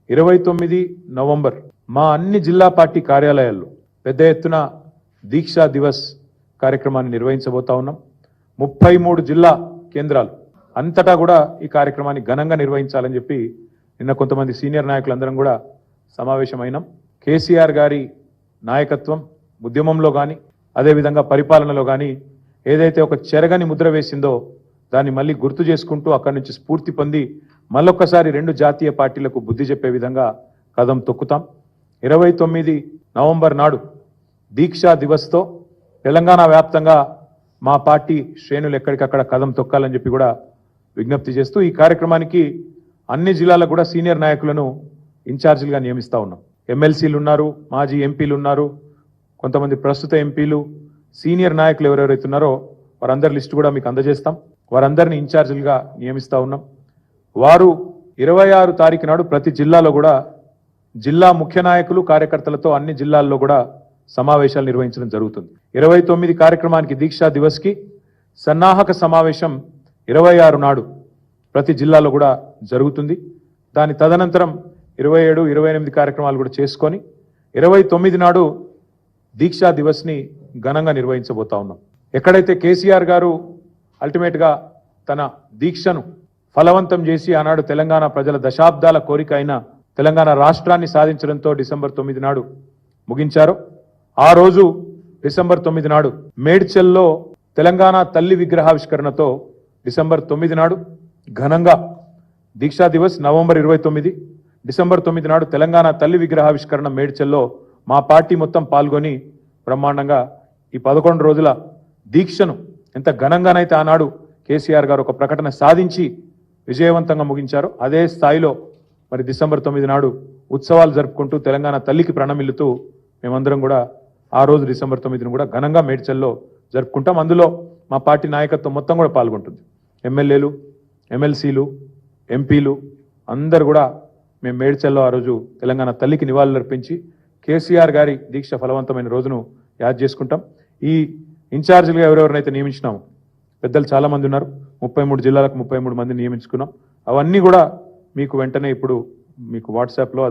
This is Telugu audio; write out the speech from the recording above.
29 నవంబర్ మా అన్ని జిల్లా పార్టీ కార్యాలయాల్లో పెద్ద ఎత్తున దీక్షా దివస్ కార్యక్రమాన్ని నిర్వహించబోతా ఉన్నాం. 33 జిల్లా కేంద్రాలు అంతటా కూడా ఈ కార్యక్రమాన్ని ఘనంగా నిర్వహించాలని చెప్పి నిన్న కొంతమంది సీనియర్ నాయకులందరం కూడా సమావేశమైనాం. కేసీఆర్ గారి నాయకత్వం ఉద్యమంలో కానీ అదేవిధంగా పరిపాలనలో కానీ ఏదైతే ఒక చెరగని ముద్ర వేసిందో దాన్ని మళ్ళీ గుర్తు చేసుకుంటూ అక్కడి నుంచి స్ఫూర్తి పొంది మళ్ళొక్కసారి 2 జాతీయ పార్టీలకు బుద్ధి చెప్పే విధంగా కదం తొక్కుతాం. 29 నవంబర్ నాడు దీక్షా దివస్తో తెలంగాణ వ్యాప్తంగా మా పార్టీ శ్రేణులు ఎక్కడికక్కడ కదం తొక్కాలని చెప్పి కూడా విజ్ఞప్తి చేస్తూ ఈ కార్యక్రమానికి అన్ని జిల్లాలకు కూడా సీనియర్ నాయకులను ఇన్ఛార్జీలుగా నియమిస్తా ఉన్నాం. ఎమ్మెల్సీలు ఉన్నారు, మాజీ ఎంపీలు ఉన్నారు, కొంతమంది ప్రస్తుత ఎంపీలు, సీనియర్ నాయకులు ఎవరెవరైతే ఉన్నారో వారందరి లిస్టు కూడా మీకు అందజేస్తాం. వారందరినీ ఇన్ఛార్జీలుగా నియమిస్తా ఉన్నాం. వారు 26 తారీఖు నాడు ప్రతి జిల్లాలో కూడా జిల్లా ముఖ్య నాయకులు కార్యకర్తలతో అన్ని జిల్లాల్లో కూడా సమావేశాలు నిర్వహించడం జరుగుతుంది. 29 కార్యక్రమానికి దీక్షా దివస్కి సన్నాహక సమావేశం 26 నాడు ప్రతి జిల్లాలో కూడా జరుగుతుంది. దాని తదనంతరం 27, 28 కార్యక్రమాలు కూడా చేసుకొని 29 నాడు దీక్షా దివస్ని ఘనంగా నిర్వహించబోతా ఉన్నాం. ఎక్కడైతే కేసీఆర్ గారు అల్టిమేట్గా తన దీక్షను ఫలవంతం చేసి ఆనాడు తెలంగాణ ప్రజల దశాబ్దాల కోరిక అయిన తెలంగాణ రాష్ట్రాన్ని సాధించడంతో డిసెంబర్ 9 నాడు ముగించారు. ఆ రోజు డిసెంబర్ 9 నాడు మేడ్చల్లో తెలంగాణ తల్లి విగ్రహావిష్కరణతో డిసెంబర్ 9 నాడు ఘనంగా దీక్షా దివస్ నవంబర్ 29, డిసెంబర్ 9 నాడు తెలంగాణ తల్లి విగ్రహావిష్కరణ మేడ్చల్లో మా పార్టీ మొత్తం పాల్గొని బ్రహ్మాండంగా ఈ 11 రోజుల దీక్షను ఎంత ఘనంగానైతే ఆనాడు కేసీఆర్ గారు ఒక ప్రకటన సాధించి విజయవంతంగా ముగించారో అదే స్థాయిలో మరి డిసెంబర్ 9 నాడు ఉత్సవాలు జరుపుకుంటూ తెలంగాణ తల్లికి ప్రణమిల్లుతూ మేమందరం కూడా ఆ రోజు డిసెంబర్ 9ను కూడా ఘనంగా మేడ్చల్లో జరుపుకుంటాం. అందులో మా పార్టీ నాయకత్వం మొత్తం కూడా పాల్గొంటుంది. ఎమ్మెల్యేలు, ఎమ్మెల్సీలు, ఎంపీలు అందరు కూడా మేము మేడ్చల్లో ఆ రోజు తెలంగాణ తల్లికి నివాళులర్పించి కేసీఆర్ గారి దీక్ష ఫలవంతమైన రోజును యాద్ చేసుకుంటాం. ఈ ఇన్ఛార్జీలుగా ఎవరెవరినైతే నియమించినామో పెద్దలు చాలా మంది ఉన్నారు. 33 జిల్లాలకు 33 మంది నియమించుకున్నాం. అవన్నీ కూడా మీకు వెంటనే ఇప్పుడు మీకు వాట్సాప్లో